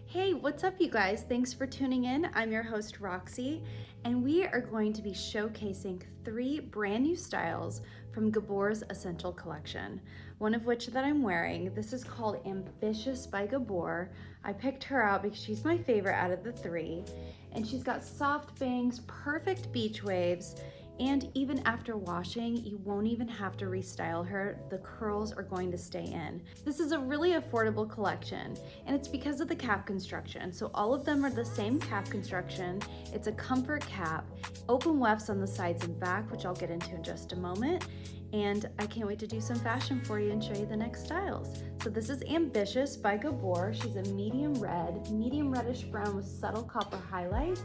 Hey, what's up, you guys? Thanks for tuning in. I'm your host, Roxie, and we are going to be showcasing 3 brand new styles from Gabor's Essential Collection, one of which that I'm wearing. This is called Ambitious by Gabor. I picked her out because she's my favorite out of the 3, and she's got soft bangs, perfect beach waves, and even after washing, you won't even have to restyle her. The curls are going to stay in. This is a really affordable collection, and it's because of the cap construction. So all of them are the same cap construction. It's a comfort cap, open wefts on the sides and back, which I'll get into in just a moment. And I can't wait to do some fashion for you and show you the next styles. So this is Ambitious by Gabor. She's a medium red, medium reddish brown with subtle copper highlights.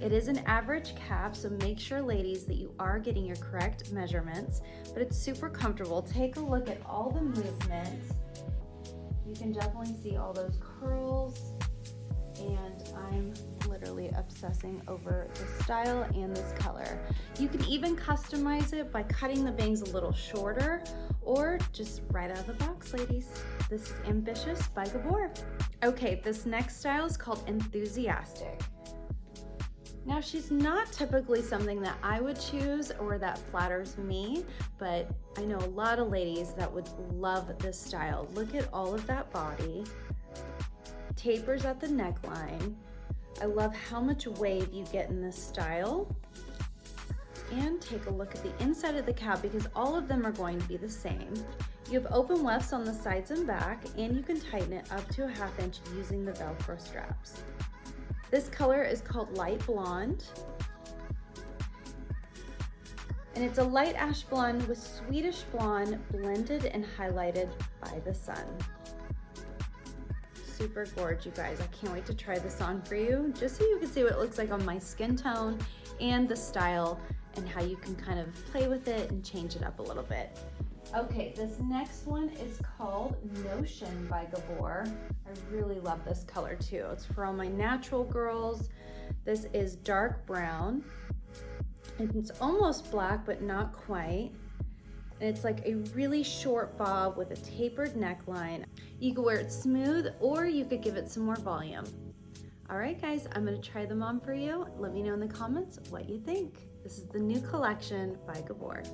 It is an average cap, so make sure, ladies, that you are getting your correct measurements, but it's super comfortable. Take a look at all the movement. You can definitely see all those curls, and I'm literally obsessing over the style and this color. You can even customize it by cutting the bangs a little shorter or just right out of the box, ladies. This is Ambitious by Gabor. Okay, this next style is called Enthusiastic. Now, she's not typically something that I would choose or that flatters me, but I know a lot of ladies that would love this style. Look at all of that body, tapers at the neckline. I love how much wave you get in this style. And take a look at the inside of the cap because all of them are going to be the same. You have open wefts on the sides and back, and you can tighten it up to a 1/2 inch using the Velcro straps. This color is called Light Blonde, and it's a light ash blonde with Swedish blonde blended and highlighted by the sun. Super gorgeous, you guys. I can't wait to try this on for you, just so you can see what it looks like on my skin tone and the style and how you can kind of play with it and change it up a little bit. Okay, this next one is called Notion by Gabor. I really love this color too. It's for all my natural girls. This is dark brown. It's almost black, but not quite. And it's like a really short bob with a tapered neckline. You could wear it smooth or you could give it some more volume. All right, guys, I'm gonna try them on for you. Let me know in the comments what you think. This is the new collection by Gabor.